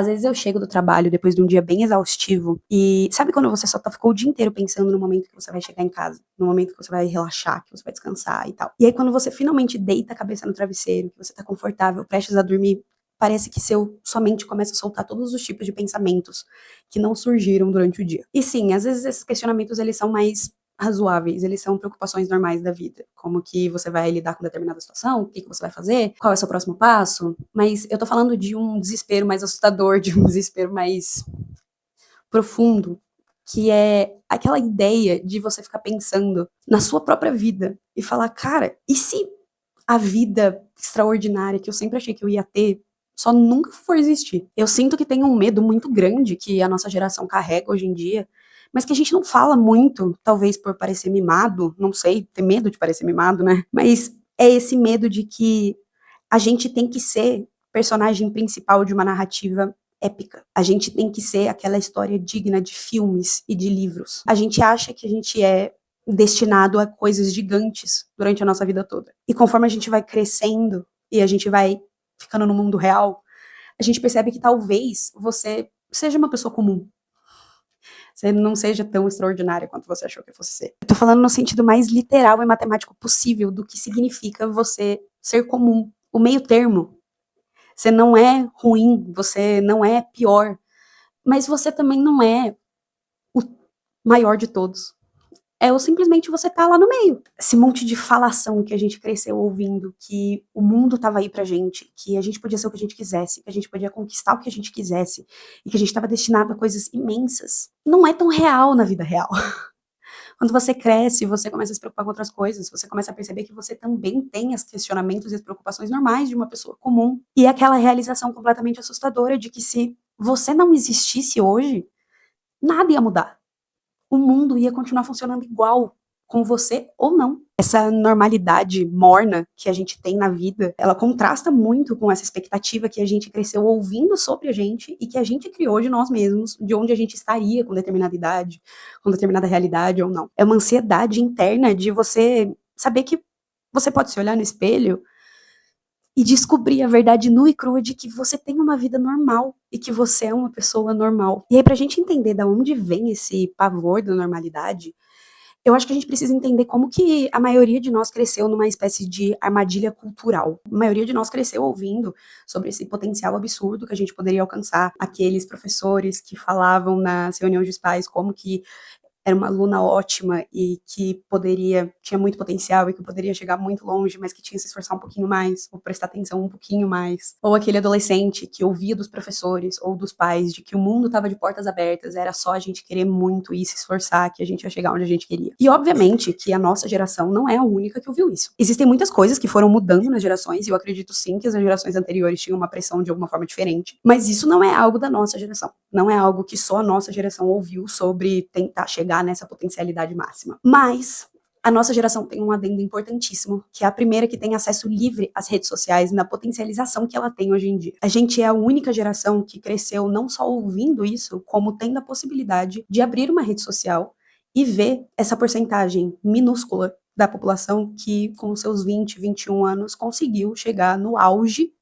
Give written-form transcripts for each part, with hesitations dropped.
Às vezes eu chego do trabalho depois de um dia bem exaustivo e sabe quando você só ficou o dia inteiro pensando no momento que você vai chegar em casa, no momento que você vai relaxar, que você vai descansar e tal. E aí quando você finalmente deita a cabeça no travesseiro, que você tá confortável, prestes a dormir, parece que sua mente começa a soltar todos os tipos de pensamentos que não surgiram durante o dia. E sim, às vezes esses questionamentos eles são mais razoáveis, eles são preocupações normais da vida, como que você vai lidar com determinada situação, o que você vai fazer, qual é o seu próximo passo, mas eu tô falando de um desespero mais assustador, de um desespero mais profundo, que é aquela ideia de você ficar pensando na sua própria vida e falar, cara, e se a vida extraordinária que eu sempre achei que eu ia ter só nunca for existir? Eu sinto que tem um medo muito grande que a nossa geração carrega hoje em dia, mas que a gente não fala muito, talvez por parecer mimado, não sei, ter medo de parecer mimado, né? Mas é esse medo de que a gente tem que ser personagem principal de uma narrativa épica. A gente tem que ser aquela história digna de filmes e de livros. A gente acha que a gente é destinado a coisas gigantes durante a nossa vida toda. E conforme a gente vai crescendo e a gente vai ficando no mundo real, a gente percebe que talvez você seja uma pessoa comum. Você não seja tão extraordinária quanto você achou que fosse ser. Eu tô falando no sentido mais literal e matemático possível do que significa você ser comum. O meio termo. Você não é ruim, você não é pior, mas você também não é o maior de todos. É ou simplesmente você tá lá no meio. Esse monte de falação que a gente cresceu ouvindo, que o mundo tava aí pra gente, que a gente podia ser o que a gente quisesse, que a gente podia conquistar o que a gente quisesse, e que a gente tava destinado a coisas imensas, não é tão real na vida real. Quando você cresce, você começa a se preocupar com outras coisas, você começa a perceber que você também tem os questionamentos e as preocupações normais de uma pessoa comum. E aquela realização completamente assustadora de que se você não existisse hoje, nada ia mudar. O mundo ia continuar funcionando igual, com você ou não. Essa normalidade morna que a gente tem na vida, ela contrasta muito com essa expectativa que a gente cresceu ouvindo sobre a gente e que a gente criou de nós mesmos, de onde a gente estaria com determinada idade, com determinada realidade ou não. É uma ansiedade interna de você saber que você pode se olhar no espelho e descobrir a verdade nua e crua de que você tem uma vida normal e que você é uma pessoa normal. E aí, pra gente entender da onde vem esse pavor da normalidade, eu acho que a gente precisa entender como que a maioria de nós cresceu numa espécie de armadilha cultural. A maioria de nós cresceu ouvindo sobre esse potencial absurdo que a gente poderia alcançar. Aqueles professores que falavam nas reuniões dos pais como que era uma aluna ótima e que tinha muito potencial e que poderia chegar muito longe, mas que tinha que se esforçar um pouquinho mais, ou prestar atenção um pouquinho mais. Ou aquele adolescente que ouvia dos professores ou dos pais de que o mundo estava de portas abertas, era só a gente querer muito e se esforçar que a gente ia chegar onde a gente queria. E obviamente que a nossa geração não é a única que ouviu isso. Existem muitas coisas que foram mudando nas gerações, e eu acredito sim que as gerações anteriores tinham uma pressão de alguma forma diferente, mas isso não é algo da nossa geração. Não é algo que só a nossa geração ouviu sobre tentar chegar nessa potencialidade máxima. Mas a nossa geração tem um adendo importantíssimo, que é a primeira que tem acesso livre às redes sociais na potencialização que ela tem hoje em dia. A gente é a única geração que cresceu não só ouvindo isso, como tendo a possibilidade de abrir uma rede social e ver essa porcentagem minúscula da população que, com seus 20, 21 anos, conseguiu chegar no auge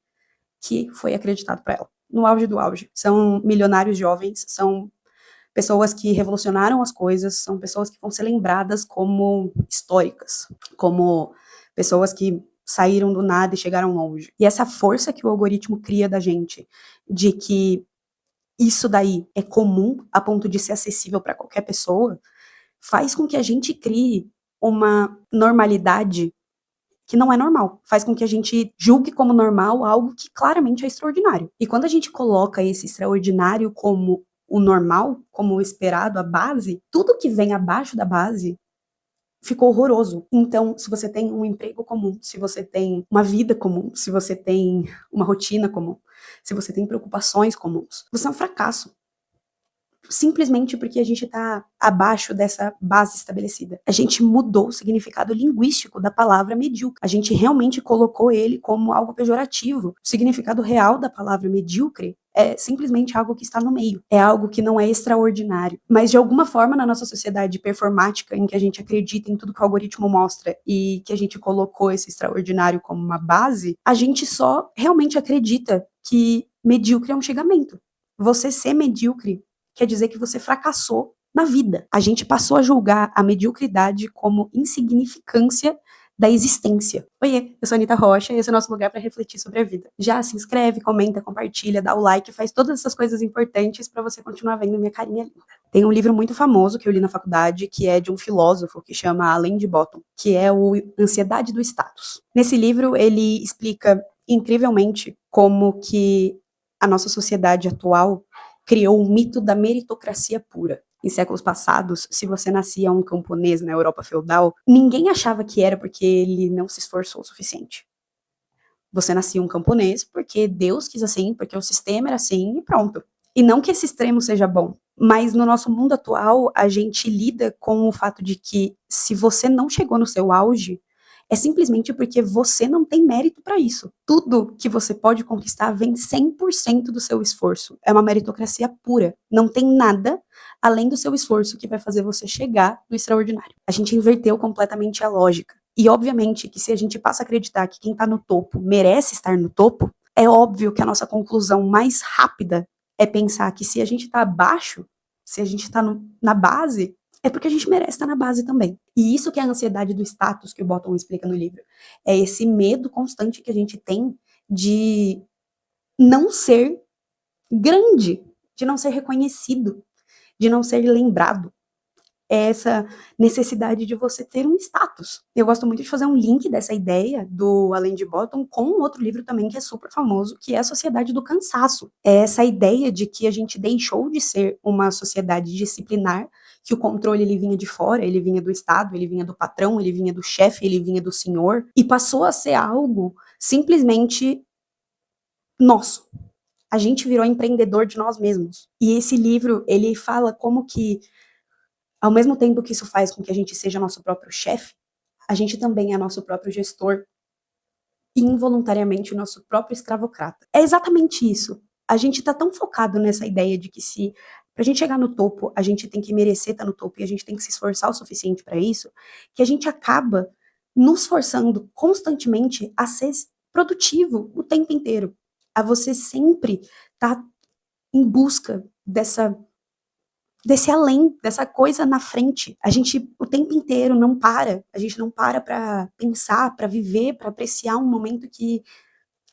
que foi acreditado para ela. No auge do auge. São milionários jovens, são pessoas que revolucionaram as coisas, são pessoas que vão ser lembradas como históricas, como pessoas que saíram do nada e chegaram longe. E essa força que o algoritmo cria da gente, de que isso daí é comum a ponto de ser acessível para qualquer pessoa, faz com que a gente crie uma normalidade que não é normal. Faz com que a gente julgue como normal algo que claramente é extraordinário. E quando a gente coloca esse extraordinário como o normal, como o esperado, a base, tudo que vem abaixo da base ficou horroroso. Então, se você tem um emprego comum, se você tem uma vida comum, se você tem uma rotina comum, se você tem preocupações comuns, você é um fracasso. Simplesmente porque a gente está abaixo dessa base estabelecida. A gente mudou o significado linguístico da palavra medíocre. A gente realmente colocou ele como algo pejorativo. O significado real da palavra medíocre é simplesmente algo que está no meio. É algo que não é extraordinário. Mas de alguma forma na nossa sociedade performática, em que a gente acredita em tudo que o algoritmo mostra e que a gente colocou esse extraordinário como uma base, a gente só realmente acredita que medíocre é um xingamento. Você ser medíocre quer dizer que você fracassou na vida. A gente passou a julgar a mediocridade como insignificância da existência. Oiê, eu sou a Anitta Rocha e esse é o nosso lugar para refletir sobre a vida. Já se inscreve, comenta, compartilha, dá o like, faz todas essas coisas importantes para você continuar vendo minha carinha linda. Tem um livro muito famoso que eu li na faculdade, que é de um filósofo que chama Alain de Botton, que é o Ansiedade do Status. Nesse livro, ele explica incrivelmente como que a nossa sociedade atual criou o mito da meritocracia pura. Em séculos passados, se você nascia um camponês na Europa feudal, ninguém achava que era porque ele não se esforçou o suficiente. Você nascia um camponês porque Deus quis assim, porque o sistema era assim e pronto. E não que esse extremo seja bom, mas no nosso mundo atual, a gente lida com o fato de que se você não chegou no seu auge, é simplesmente porque você não tem mérito para isso. Tudo que você pode conquistar vem 100% do seu esforço. É uma meritocracia pura. Não tem nada além do seu esforço que vai fazer você chegar no extraordinário. A gente inverteu completamente a lógica. E obviamente que se a gente passa a acreditar que quem tá no topo merece estar no topo, é óbvio que a nossa conclusão mais rápida é pensar que se a gente tá abaixo, se a gente tá na base, é porque a gente merece estar na base também. E isso que é a ansiedade do status que o Bottom explica no livro. É esse medo constante que a gente tem de não ser grande, de não ser reconhecido, de não ser lembrado. É essa necessidade de você ter um status. Eu gosto muito de fazer um link dessa ideia do Alain de Botton com um outro livro também que é super famoso, que é A Sociedade do Cansaço. É essa ideia de que a gente deixou de ser uma sociedade disciplinar, que o controle ele vinha de fora, ele vinha do Estado, ele vinha do patrão, ele vinha do chefe, ele vinha do senhor, e passou a ser algo simplesmente nosso. A gente virou empreendedor de nós mesmos. E esse livro, ele fala como que ao mesmo tempo que isso faz com que a gente seja nosso próprio chefe, a gente também é nosso próprio gestor e involuntariamente o nosso próprio escravocrata. É exatamente isso. A gente tá tão focado nessa ideia de que se pra gente chegar no topo, a gente tem que merecer estar no topo e a gente tem que se esforçar o suficiente para isso, que a gente acaba nos forçando constantemente a ser produtivo o tempo inteiro, a você sempre estar em busca desse além, dessa coisa na frente. A gente o tempo inteiro não para, a gente não para pensar, para viver, para apreciar um momento que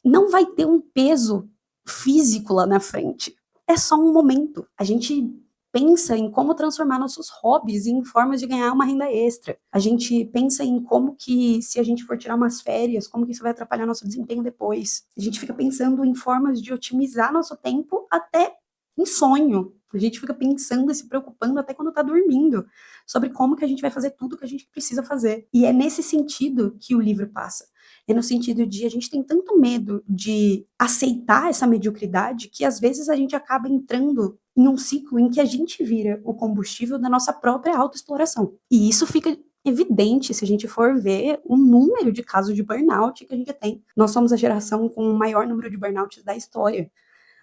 não vai ter um peso físico lá na frente. É só um momento. A gente pensa em como transformar nossos hobbies em formas de ganhar uma renda extra. A gente pensa em como que, se a gente for tirar umas férias, como que isso vai atrapalhar nosso desempenho depois. A gente fica pensando em formas de otimizar nosso tempo até em sonho. A gente fica pensando e se preocupando até quando tá dormindo, sobre como que a gente vai fazer tudo que a gente precisa fazer. E é nesse sentido que o livro passa. É no sentido de a gente tem tanto medo de aceitar essa mediocridade que às vezes a gente acaba entrando em um ciclo em que a gente vira o combustível da nossa própria autoexploração. E isso fica evidente se a gente for ver o número de casos de burnout que a gente tem. Nós somos a geração com o maior número de burnouts da história.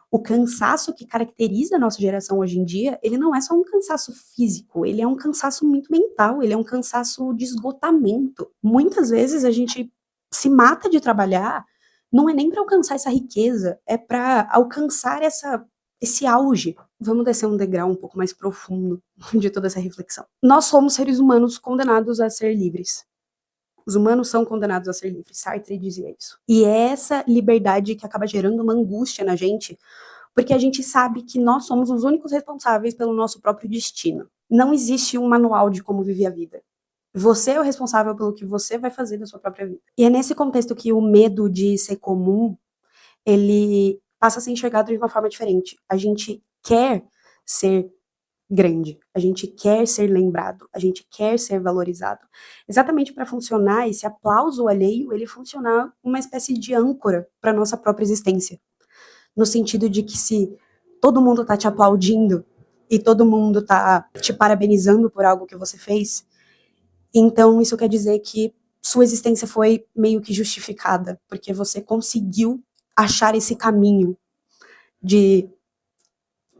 O cansaço que caracteriza a nossa geração hoje em dia, ele não é só um cansaço físico, ele é um cansaço muito mental, ele é um cansaço de esgotamento. Muitas vezes a gente se mata de trabalhar, não é nem para alcançar essa riqueza, é para alcançar esse auge. Vamos descer um degrau um pouco mais profundo de toda essa reflexão. Nós somos seres humanos condenados a ser livres. Os humanos são condenados a ser livres. Sartre dizia isso. E é essa liberdade que acaba gerando uma angústia na gente, porque a gente sabe que nós somos os únicos responsáveis pelo nosso próprio destino. Não existe um manual de como viver a vida. Você é o responsável pelo que você vai fazer da sua própria vida. E é nesse contexto que o medo de ser comum, ele passa a ser enxergado de uma forma diferente. A gente quer ser grande, a gente quer ser lembrado, a gente quer ser valorizado. Exatamente para funcionar esse aplauso alheio, ele funcionar uma espécie de âncora para nossa própria existência. No sentido de que se todo mundo tá te aplaudindo e todo mundo tá te parabenizando por algo que você fez, então isso quer dizer que sua existência foi meio que justificada, porque você conseguiu achar esse caminho de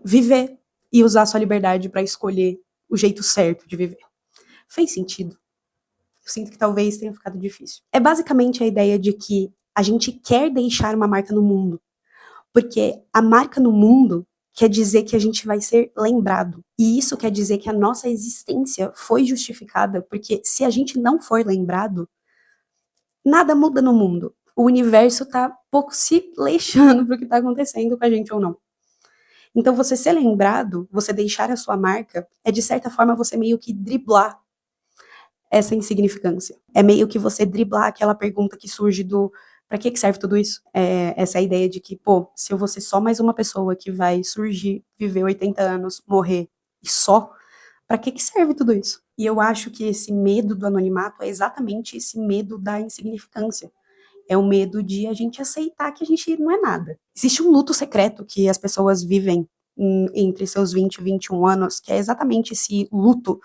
viver e usar sua liberdade para escolher o jeito certo de viver. Fez sentido? Eu sinto que talvez tenha ficado difícil. É basicamente a ideia de que a gente quer deixar uma marca no mundo, porque a marca no mundo quer dizer que a gente vai ser lembrado. E isso quer dizer que a nossa existência foi justificada, porque se a gente não for lembrado, nada muda no mundo. O universo tá pouco se leixando pro que tá acontecendo com a gente ou não. Então, você ser lembrado, você deixar a sua marca, é de certa forma você meio que driblar essa insignificância. É meio que você driblar aquela pergunta que surge do pra que serve tudo isso? Essa ideia de que, pô, se eu vou ser só mais uma pessoa que vai surgir, viver 80 anos, morrer e só, pra que serve tudo isso? E eu acho que esse medo do anonimato é exatamente esse medo da insignificância. É o medo de a gente aceitar que a gente não é nada. Existe um luto secreto que as pessoas vivem entre seus 20 e 21 anos, que é exatamente esse luto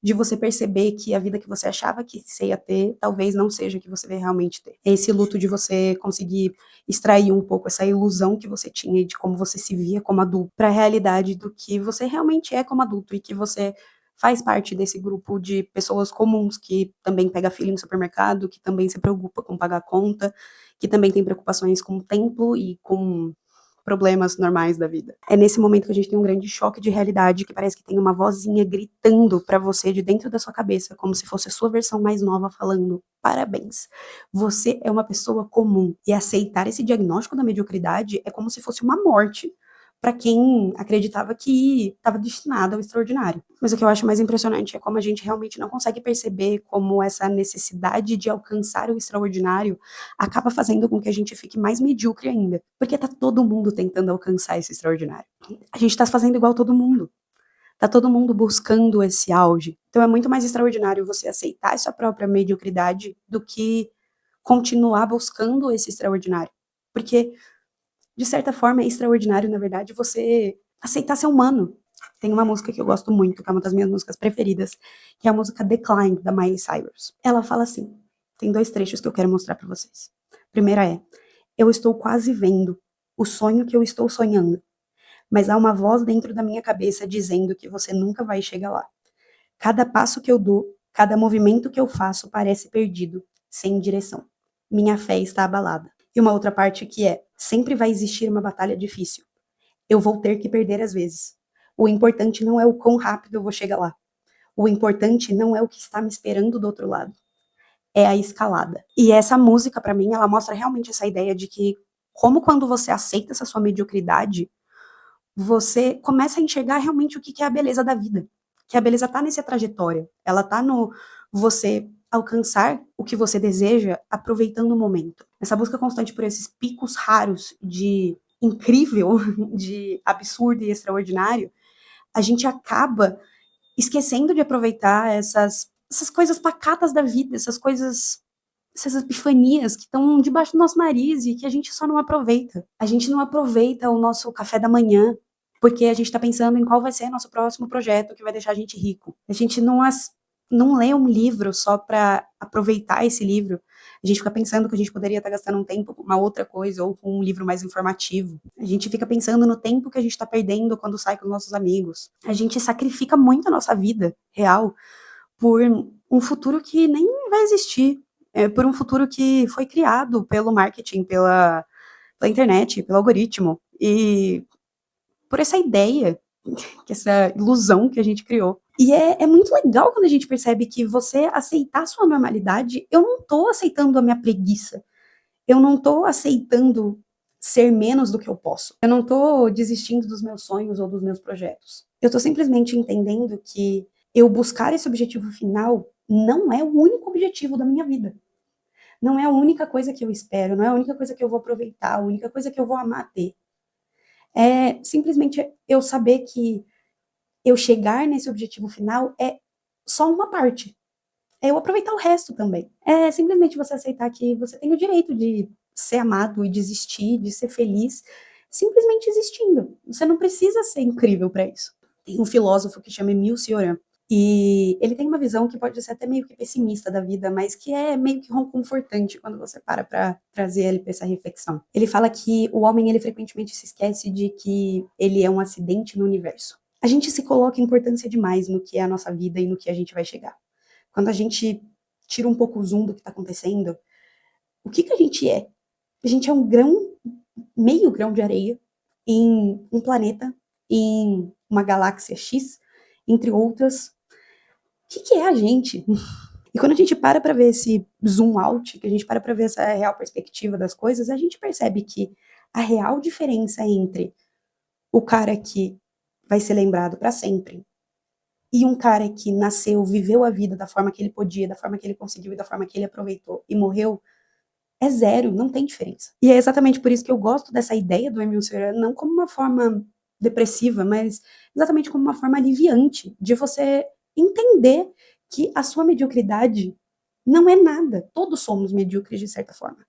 de você perceber que a vida que você achava que você ia ter, talvez não seja a que você vai realmente ter. É esse luto de você conseguir extrair um pouco essa ilusão que você tinha de como você se via como adulto, para a realidade do que você realmente é como adulto e que você faz parte desse grupo de pessoas comuns que também pega fila no supermercado, que também se preocupa com pagar conta, que também tem preocupações com o tempo e com problemas normais da vida. É nesse momento que a gente tem um grande choque de realidade, que parece que tem uma vozinha gritando pra você de dentro da sua cabeça, como se fosse a sua versão mais nova falando: parabéns, você é uma pessoa comum. E aceitar esse diagnóstico da mediocridade é como se fosse uma morte para quem acreditava que estava destinado ao extraordinário. Mas o que eu acho mais impressionante é como a gente realmente não consegue perceber como essa necessidade de alcançar o extraordinário acaba fazendo com que a gente fique mais medíocre ainda. Porque tá todo mundo tentando alcançar esse extraordinário. A gente tá fazendo igual todo mundo. Tá todo mundo buscando esse auge. Então é muito mais extraordinário você aceitar a sua própria mediocridade do que continuar buscando esse extraordinário. Porque, de certa forma, é extraordinário, na verdade, você aceitar ser humano. Tem uma música que eu gosto muito, que é uma das minhas músicas preferidas, que é a música Decline, da Miley Cyrus. Ela fala assim, tem 2 trechos que eu quero mostrar pra vocês. A primeira é: eu estou quase vendo o sonho que eu estou sonhando, mas há uma voz dentro da minha cabeça dizendo que você nunca vai chegar lá. Cada passo que eu dou, cada movimento que eu faço parece perdido, sem direção. Minha fé está abalada. E uma outra parte que é: sempre vai existir uma batalha difícil. Eu vou ter que perder às vezes. O importante não é o quão rápido eu vou chegar lá. O importante não é o que está me esperando do outro lado. É a escalada. E essa música, pra mim, ela mostra realmente essa ideia de que, como quando você aceita essa sua mediocridade, você começa a enxergar realmente o que é a beleza da vida. Que a beleza tá nessa trajetória. Ela tá no você alcançar o que você deseja aproveitando o momento. Essa busca constante por esses picos raros de incrível, de absurdo e extraordinário, a gente acaba esquecendo de aproveitar essas coisas pacatas da vida, essas epifanias que estão debaixo do nosso nariz e que a gente só não aproveita. A gente não aproveita o nosso café da manhã, porque a gente está pensando em qual vai ser nosso próximo projeto que vai deixar a gente rico. A gente não lê um livro só para aproveitar esse livro. A gente fica pensando que a gente poderia estar gastando um tempo com uma outra coisa ou com um livro mais informativo. A gente fica pensando no tempo que a gente está perdendo quando sai com nossos amigos. A gente sacrifica muito a nossa vida real por um futuro que nem vai existir, por um futuro que foi criado pelo marketing, pela internet, pelo algoritmo, e por essa ideia, essa ilusão que a gente criou. E é muito legal quando a gente percebe que você aceitar a sua normalidade, eu não tô aceitando a minha preguiça, eu não tô aceitando ser menos do que eu posso, eu não tô desistindo dos meus sonhos ou dos meus projetos. Eu tô simplesmente entendendo que eu buscar esse objetivo final não é o único objetivo da minha vida. Não é a única coisa que eu espero, não é a única coisa que eu vou aproveitar, a única coisa que eu vou amar ter. É simplesmente eu saber que eu chegar nesse objetivo final é só uma parte. É eu aproveitar o resto também. É simplesmente você aceitar que você tem o direito de ser amado e de existir, de ser feliz, simplesmente existindo. Você não precisa ser incrível para isso. Tem um filósofo que chama Emile Cioran, e ele tem uma visão que pode ser até meio que pessimista da vida, mas que é meio que reconfortante quando você para trazer ele para essa reflexão. Ele fala que o homem, ele frequentemente se esquece de que ele é um acidente no universo. A gente se coloca importância demais no que é a nossa vida e no que a gente vai chegar. Quando a gente tira um pouco o zoom do que está acontecendo, o que a gente é? A gente é um grão, meio grão de areia em um planeta em uma galáxia X, entre outras. O que é a gente? E quando a gente para pra ver esse zoom out, que a gente para pra ver essa real perspectiva das coisas, a gente percebe que a real diferença entre o cara que vai ser lembrado pra sempre e um cara que nasceu, viveu a vida da forma que ele podia, da forma que ele conseguiu e da forma que ele aproveitou e morreu, é zero, não tem diferença. E é exatamente por isso que eu gosto dessa ideia do Emile Cioran, não como uma forma depressiva, mas exatamente como uma forma aliviante de você entender que a sua mediocridade não é nada. Todos somos medíocres de certa forma.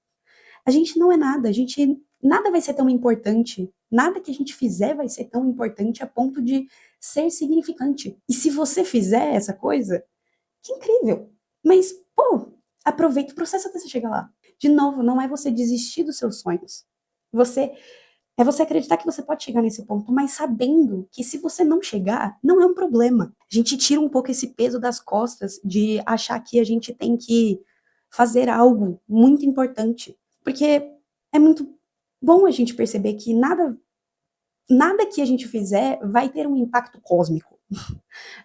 A gente não é nada, a gente nada vai ser tão importante, nada que a gente fizer vai ser tão importante a ponto de ser significante. E se você fizer essa coisa, que incrível. Mas, pô, aproveita o processo até você chegar lá. De novo, não é você desistir dos seus sonhos. Você é você acreditar que você pode chegar nesse ponto, mas sabendo que se você não chegar, não é um problema. A gente tira um pouco esse peso das costas de achar que a gente tem que fazer algo muito importante. Porque é muito bom a gente perceber que nada que a gente fizer vai ter um impacto cósmico.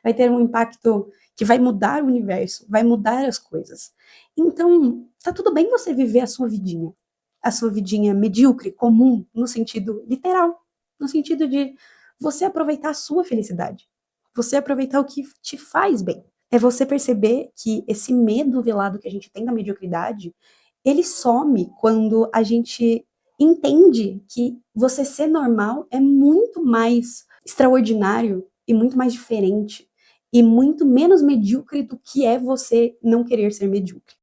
Vai ter um impacto que vai mudar o universo, vai mudar as coisas. Então, tá tudo bem você viver a sua vidinha medíocre, comum, no sentido literal, no sentido de você aproveitar a sua felicidade, você aproveitar o que te faz bem. É você perceber que esse medo velado que a gente tem da mediocridade, ele some quando a gente entende que você ser normal é muito mais extraordinário e muito mais diferente e muito menos medíocre do que é você não querer ser medíocre.